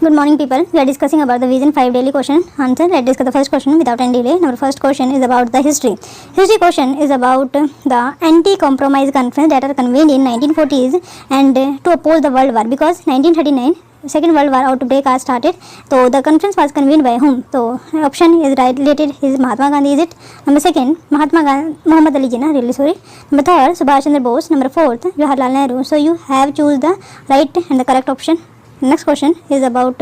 Good morning, people. We are discussing about the Vision 5 daily question answer. Let's discuss the first question without any delay. Our first question is about the history. History question is about the anti-compromise conference that are convened in 1940s and to oppose the World War, because 1939 Second World War outbreak has started. So the conference was convened by whom? So option is right related is Mahatma Gandhi. Is it? Number second, Muhammad Ali Jinnah. Really sorry. Number third, Subhash Chandra Bose. Number fourth, Jawaharlal Nehru. So you have choose the right and the correct option. Next question is about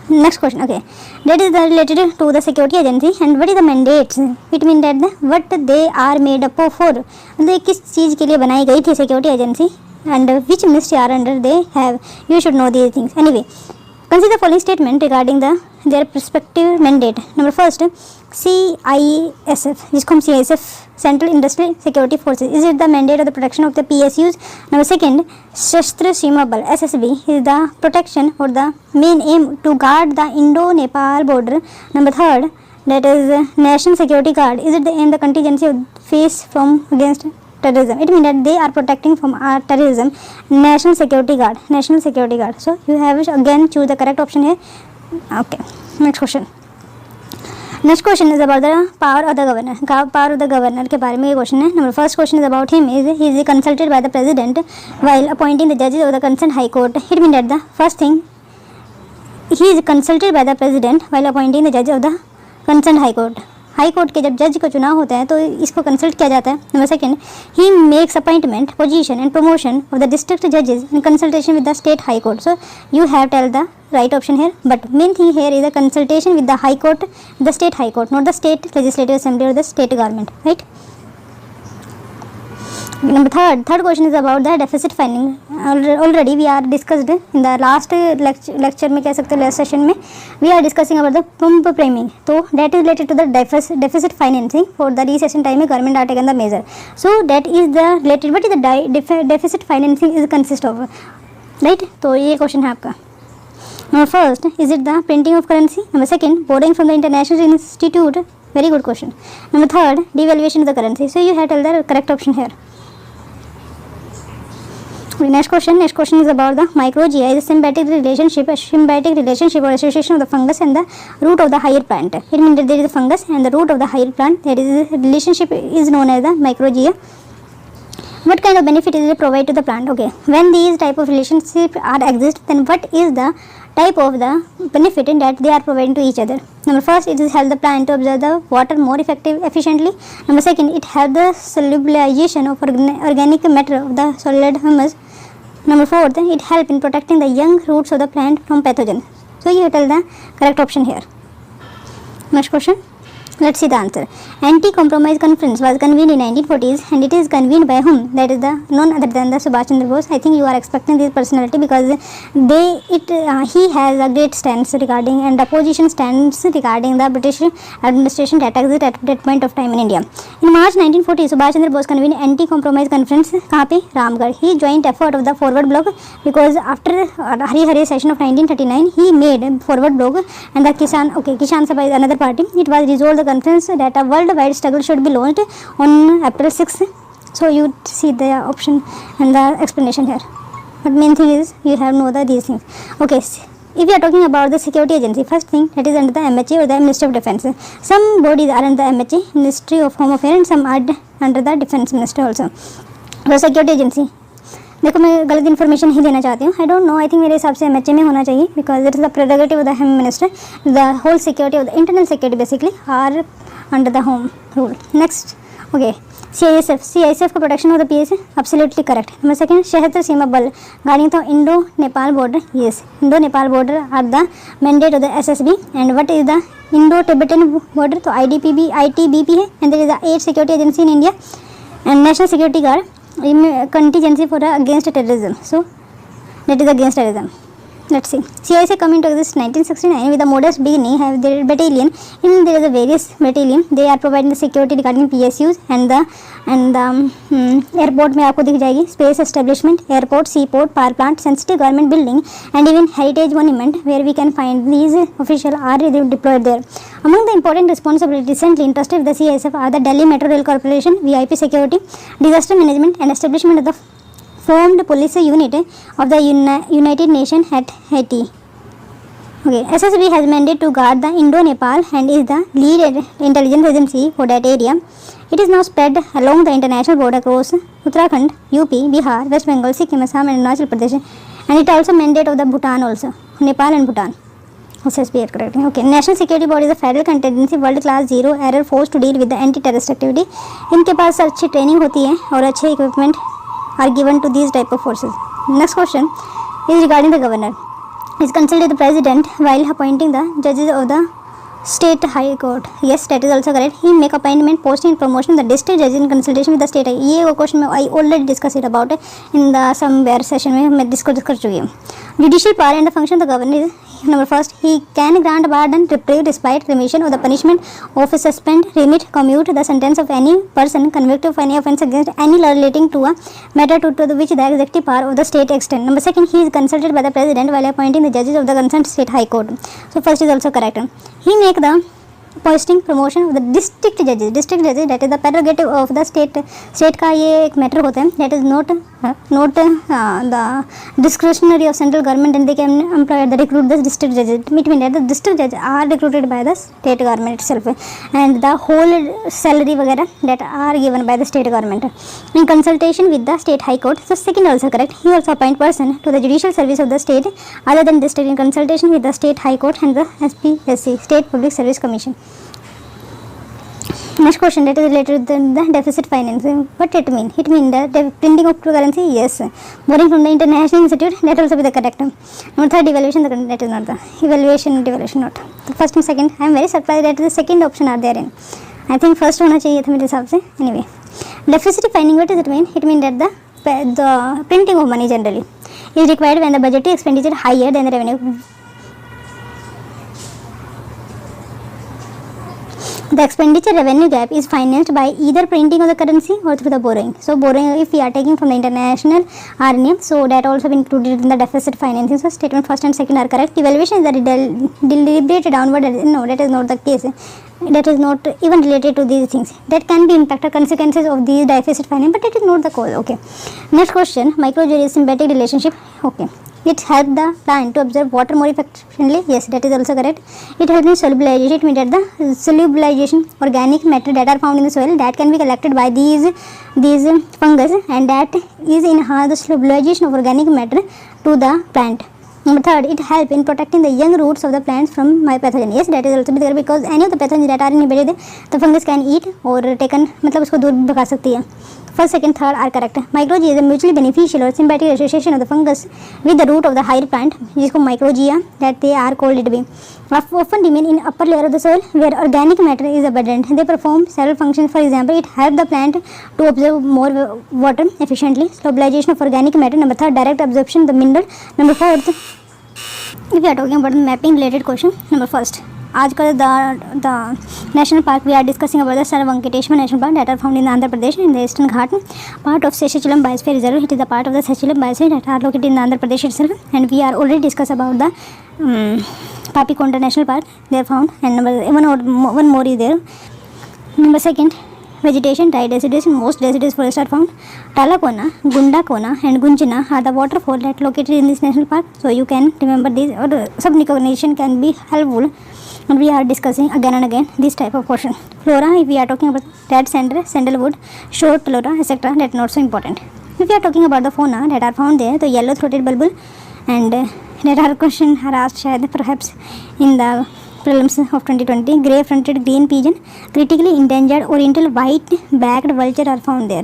next question. Okay, that is related to the security agency and what is the mandates. It means that what they are made up for. मतलब किस चीज़ के लिए बनाई गई थी security agency and which ministry are under they have. You should know these things. Anyway, consider the following statement regarding their prospective mandate. Number first, CISF, जिसको हम CISF Central Industrial Security Forces, is it the mandate of the protection of the PSUs? Number second, Shastra Seema Bal SSB is the protection or the main aim to guard the Indo-Nepal border. Number third, that is National Security Guard, is it the aim the contingency of face from against terrorism? It means that they are protecting from terrorism. National Security Guard, National Security Guard. So you have again choose the correct option here. Okay, next question. Next question is about the power of the governor. Power of the governor के बारे में ये question है. Number first question is about him is he is consulted by the president while appointing the judges of the concerned high court. It means that the first thing, he is consulted by the president while appointing the judge of the concerned high court. High court के जब जज का चुनाव होता है तो इसको consult किया जाता है. Number second, he makes appointment, position and promotion of the district जजेस in consultation with the state high court. So you have tell the right option here, but main thing here is the consultation with the high court, the state high court, not the state legislative assembly or the state government, right? Number third question is about the deficit funding. Already we are discussed in the last lecture में कह सकते हैं last session में we are discussing about the pump priming. So that is related to the deficit financing. For the recession time में government are taken the measure. So that is the related. What is the deficit financing is consist of, right? तो ये question है आपका. Number first, is it the printing of currency? Number second, borrowing from the international institute. Very good question. Number third, devaluation of the currency. So you have to tell the correct option here. Next question is about the microgyia is a symbiotic relationship or association of the fungus and the root of the higher plant. It means that there is a fungus and the root of the higher plant. There is a relationship is known as the microgyia. What kind of benefit is it provide to the plant? Okay, when these type of relationships are exist, then what is the type of the benefit in that they are providing to each other? Number first, it is help the plant to absorb the water more efficiently. Number second, it help the solubilization of organic matter of the solid humus. Number fourth, it help in protecting the young roots of the plant from pathogens. So you tell the correct option here. Next question. Let's see the answer. Anti-compromise conference was convened in 1940s and it is convened by whom? That is the none other than the Subhash Chandra Bose. I think you are expecting this personality because he has a great stance regarding and opposition stance regarding the British administration that existed at that point of time in India. In March 1940, Subhash Chandra Bose convened anti-compromise conference. कहाँ पे? Ramgarh. He joined effort of the forward bloc because after Hari session of 1939 he made forward bloc and the Kisan Sabha is another party. It was resolved conference that a worldwide struggle should be launched on April 6th. So you see the option and the explanation here. But main thing is you have know these things. Okay, if you are talking about the security agency, first thing that is under the MHA or the Ministry of Defence. Some bodies are under the MHA, Ministry of Home Affairs, and some are under the Defence Ministry also. So security agency, देखो मैं गलत information नहीं देना चाहती हूँ. I don't know, I think मेरे हिसाब से एमएचए में होना चाहिए because it is the prerogative of the home minister. The whole security of the internal security basically are under the home rule. Next, okay, CISF का protection of the PS absolutely correct. Number second, Sashastra Seema Bal guarding the Indo Nepal border. Yes, Indo Nepal border are the mandate of the SSB. And what is the Indo Tibetan border? तो ITBP है. And there is the 8 security agency in India and National Security Guard contingency for against terrorism. So that is against terrorism. Let's see. CISF coming to exist 1969 with a modest beginning. Have their battalion. In there is a various battalion. They are providing the security regarding PSUs and the airport में आपको दिख जाएगी space establishment, airport, seaport, power plant, sensitive government building, and even heritage monument where we can find these officials are deployed there. Among the important responsibilities recently entrusted with the CISF are the Delhi Metro Rail Corporation, VIP security, disaster management, and establishment of the formed police unit of the United Nations at Haiti. Okay, SSB has mandated to guard the Indo-Nepal and is the lead intelligence agency for that area. It is now spread along the international border across Uttarakhand, UP, Bihar, West Bengal, Sikkim, Assam and Arunachal Pradesh, and it also mandate of the Bhutan also, Nepal and Bhutan. SSB correct. Okay, National Security Body is a federal contingency world class zero error force to deal with the anti-terrorist activity. इनके पास अच्छी training होती है और अच्छे equipment are given to these type of forces. Next question is regarding the governor. Is consulted the president while appointing the judges of the state high court. Yes, that is also correct. He make appointment, posting and promotion the district judges in consultation with the state. ये question में I already discussed it about in the somewhere session में मैं discuss कर चुकी हूँ. Judicial power and the function of the governor is number first, he can grant pardon, reprieve, despite remission of the punishment of suspend, remit, commute the sentence of any person convicted of any offence against any law relating to a matter to which the executive power of the state extend. Number second, he is consulted by the president while appointing the judges of the concerned state high court. So first is also correct. He make the posting promotion of the district judges that is the prerogative of the state का ये एक matter होता है, that is not the discretionary of central government, and they can employ the recruit the district judges. It means that the district judges are recruited by the state government itself, and the whole salary वगैरह that are given by the state government in consultation with the state high court. So second also correct. He also appoint person to the judicial service of the state other than district in consultation with the state high court and the SPSC, State Public Service Commission. Next question that is related to the deficit financing. What it mean? It mean the printing of currency. Yes. Borrowing from the international institute. That also be the correct. Number third, evaluation. That is not the evaluation. Devaluation not. The first and second. I am very surprised that the second option are there in. I think first होना चाहिए था मेरे हिसाब से. Anyway, deficit finding. What does it mean? It mean that the printing of money generally is required when the budgetary expenditure higher than the revenue. The expenditure revenue gap is financed by either printing of the currency or through the borrowing. So borrowing, if we are taking from the international RNM, so that also been included in the deficit financing. So statement first and second are correct. Evaluation is the deliberate downward. No, that is not the case. That is not even related to these things. That can be impacted consequences of these deficit financing, but it is not the cause. Okay. Next question, microsymbiotic relationship. Okay. It helps the plant to absorb water more efficiently. Yes, that is also correct. It helps in solubilization. It means that the solubilization organic matter that are found in the soil that can be collected by these fungus, and that is enhance the solubilization of organic matter to the plant. Number third, it helps in protecting the young roots of the plants from pathogen. Yes, that is also there because any of the pathogens that are inhibited, the fungus can eat or taken, मतलब उसको दूर भगा सकती है. First, second, third are correct. Mycorrhiza is a mutually beneficial or symbiotic association of the fungus with the root of the higher plant, जिसको mycorrhiza that they are called it being. Often remain in upper layer of the soil where organic matter is abundant. They perform several functions. For example, it helps the plant to absorb more water efficiently. Solubilization of organic matter. Number third, direct absorption of the mineral. Number fourth, if we are talking about the mapping related question, number first. आजकल the national park we are discussing about the Sarvanketeshwar National Park that are found in Andhra Pradesh in the Eastern Ghat, part of Seshachalam Biosphere Reserve. It is a part of the Seshachalam Biosphere that are located in Andhra Pradesh itself, and we are already discussed about the Papikonda National Park. They are found, and one more is there. Number second, vegetation, dry deciduous. Most deciduous forests are found. Talakona, Gundakona and Gunjana are the waterfall that located in this national park. So you can remember these, or some recognition can be helpful. And we are discussing again and again this type of question. Flora, if we are talking about red sandalwood, short flora, etc., that is not so important. If we are talking about the fauna that are found there, the yellow-throated bulbul, and there are questions are asked perhaps in the prelims of 2020. Grey-fronted green pigeon, critically endangered oriental white-backed vulture are found there.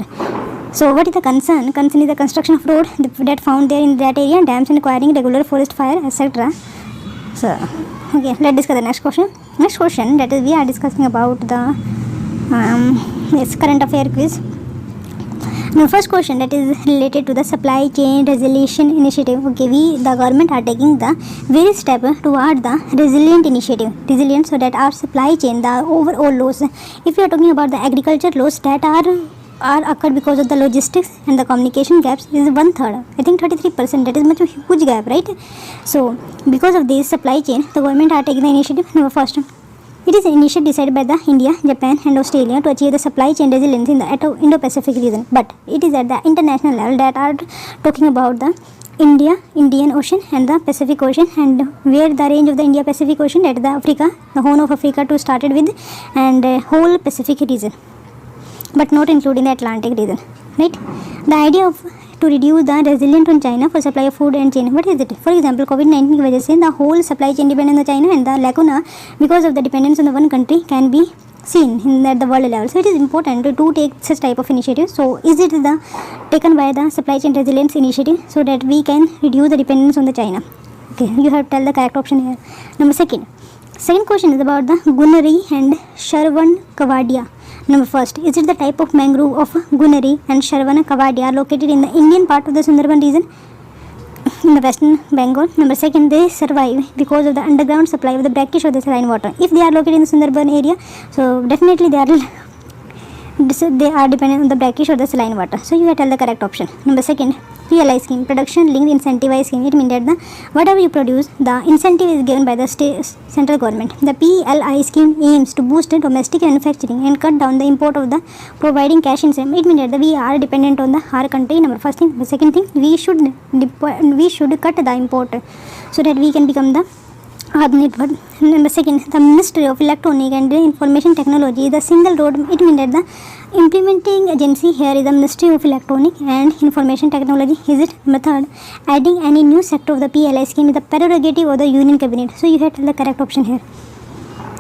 So what is the concern? Concern is the construction of road that found there in that area, dams and acquiring regular forest fire, etc. So, okay, let's discuss the next question. Next question, that is we are discussing about the current affair quiz. Now, first question that is related to the supply chain resilience initiative. Okay, the government are taking the various steps toward the resilient initiative. Resilient, so that our supply chain, the overall loss. If you are talking about the agriculture loss that are occurred because of the logistics and the communication gaps is 1/3. I think 33%. That is much a huge gap, right? So because of this supply chain, the government are taking the initiative. Number first, It is an initiative decided by the India, Japan and Australia to achieve the supply chain resilience in the Indo-Pacific region. But it is at the international level that are talking about the Indian Ocean and the Pacific Ocean, and where the range of the India-Pacific Ocean, that is the Africa, the Horn of Africa to started with, and whole Pacific region, but not including the Atlantic region, right? The idea of to reduce the resilience on China for supply of food and chain. What is it? For example, COVID-19 की वजह से the whole supply chain dependent on China, and the lacuna because of the dependence on the one country can be seen in at the world level. So it is important to take such type of initiative. So is it the taken by the supply chain resilience initiative so that we can reduce the dependence on the China? Okay, you have to tell the correct option here. Number second question is about the Gunari and Sharvan Kavadia. Number first, is it the type of mangrove of Gunari and Sharvan Kavadia are located in the Indian part of the Sundarban region in the western Bengal? Number second, they survive because of the underground supply of the brackish or the saline water. If they are located in the Sundarban area, so definitely they are dependent on the brackish or the saline water. So you have to tell the correct option. Number second, PLI scheme, production linked incentivized scheme. It means that the whatever you produce, the incentive is given by the central government. The PLI scheme aims to boost domestic manufacturing and cut down the import of the providing cash incentive. It means that we are dependent on the our country. Number first thing. The second thing, we should cut the import so that we can become the Atmanirbhar. Number second, the Ministry of Electronic and Information Technology, the single road. It means that the implementing agency here is the Ministry of Electronic and Information Technology. Is it? Number third, adding any new sector of the PLI scheme is the prerogative of the Union Cabinet. So you have to tell the correct option here.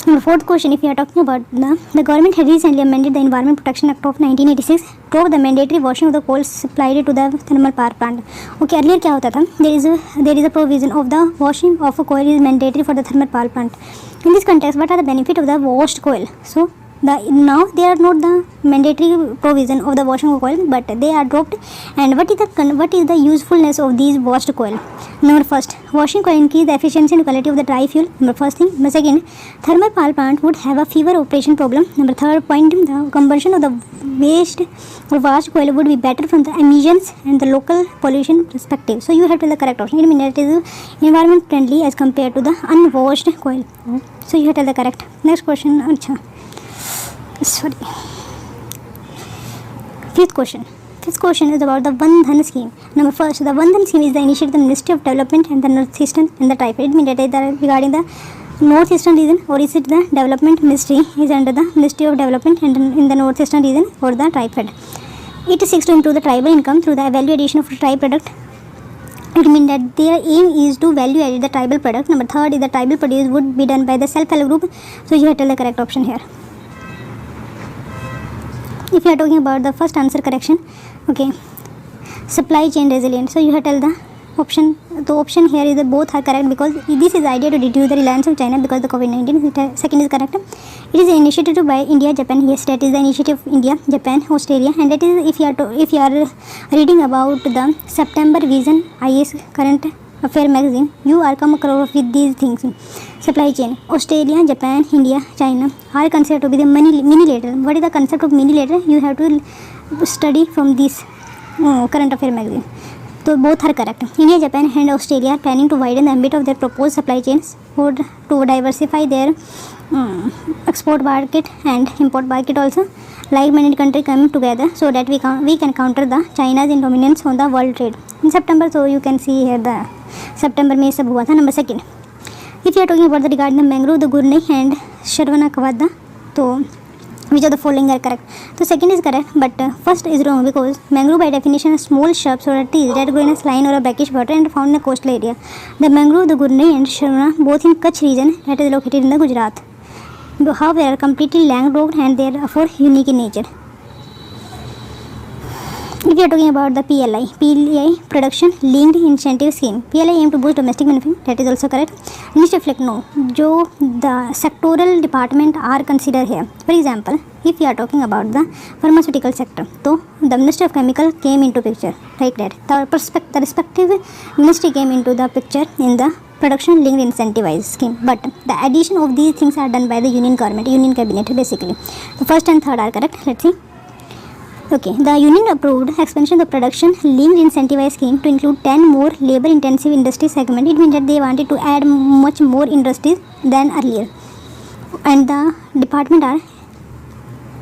Number fourth question, if you are talking about the government had recently amended the Environment Protection Act of 1986 to the mandatory washing of the coal supplied to the thermal power plant. Okay, earlier क्या होता था? There is a provision of the washing of a coal is mandatory for the thermal power plant. In this context, what are the benefits of the washed coal? So now they are not the mandatory provision of the washing of coal, but they are dropped. And what is the usefulness of these washed coal? Number first, washing coal increase the efficiency and quality of the dry fuel. Number first thing. Number second, thermal power plant would have a fewer operation problem. Number third point, the conversion of the waste or washed coal would be better from the emissions and the local pollution perspective. So you have to tell the correct option. It means that it is environment friendly as compared to the unwashed coal. So you have to tell the correct. Next question. Fifth question is about the Van Dhan scheme. Number first, the Van Dhan scheme is the initiative of the Ministry of Development and the Northeastern and the Tripod. It means that it is regarding the Northeastern region, or is it the Development Ministry is under the Ministry of Development and in the Northeastern region or the Tripod. It seeks to improve the tribal income through the value addition of tribe product. It means that their aim is to value add the tribal product. Number third is the tribal produce would be done by the self-help group. So you have to tell the correct option here. If you are talking about the first answer correction, okay, supply chain resilience. So you have to tell the option. The option here is that both are correct because this is the idea to reduce the reliance of China because of the COVID-19. Second is correct. It is an initiative by India, Japan. Yes, that is the initiative of India, Japan, Australia, and that is if you are reading about the September Vision IS current affair magazine, you are come across with these things. Supply chain, Australia, Japan, India, China are considered to be the minilateral. What is the concept of minilateral? You have to study from this current affair magazine. So both are correct. India, Japan and Australia are planning to widen the ambit of their proposed supply chains to diversify their export market and import market also. Like-minded countries coming together so that we can counter the China's dominance on the world trade. In September, so you can see here the September में सब हुआ था. Number second, if you are talking about the regarding the mangrove, the Gurnai and Sharvana Kavada, so which of the following are correct? So second is correct, but first is wrong because mangrove by definition are small shrubs or trees that grow in a saline or a brackish water and found in a coastal area. The mangrove, the Gurnai and Sharvana both in Kutch region that is located in the Gujarat. However, are completely landlocked and therefore unique in nature. If you are talking about the PLI production linked incentive scheme, PLI aim to boost domestic manufacturing, that is also correct. Ministry of no, जो the sectoral department are considered here. For example, if you are talking about the pharmaceutical sector, so the Ministry of Chemical came into picture, like that. The respective ministry came into the picture in the production linked incentivized scheme, but the addition of these things are done by the Union Government, Union Cabinet basically. The first and third are correct. Let's see. Okay, the Union approved expansion of the production linked incentivized scheme to include 10 more labor intensive industry segment. It means that they wanted to add much more industries than earlier. and the department are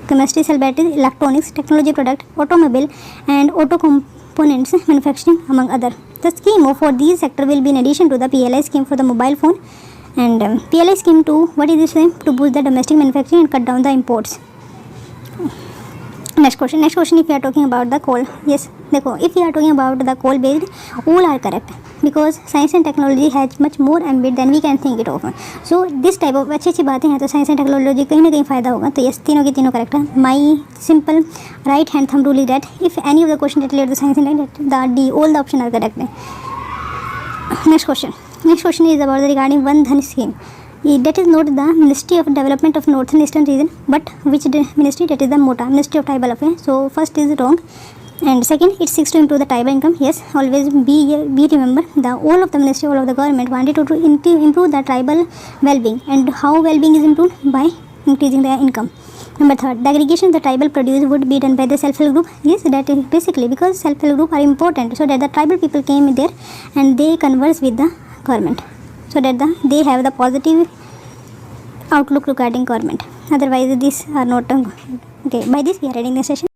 chemistry, cell batteries, electronics, technology product, automobile and auto components manufacturing among other. The scheme for these sector will be in addition to the PLI scheme for the mobile phone and PLI scheme to what is this name, to boost the domestic manufacturing and cut down the imports. Next question if we are talking about the coal, yes देखो if we are talking about the coal based, all are correct because science and technology has much more ambit than we can think it of. So this type of अच्छी बातें हैं तो science and technology कहीं ना कहीं फ़ायदा होगा. तो यस तीनों की तीनों करेक्ट है. My simple right hand thumb rule is that if any of the question related to science and the D all the option are correct. Next question is about the regarding Van Dhan scheme. That is not the Ministry of Development of Northern Eastern Region, but which ministry? That is the MOTA, Ministry of Tribal Affairs. So first is wrong, and second it seeks to improve the tribal income. Yes, always be remember the all of the ministry, all of the government wanted to improve the tribal well-being, and how well-being is improved by increasing their income. Number third, the aggregation of the tribal produce would be done by the self-help group. Yes, that is basically because self-help group are important, so that the tribal people came there and they converse with the government, so that they have the positive outlook regarding government. Otherwise these are not okay. By this we are ending the session.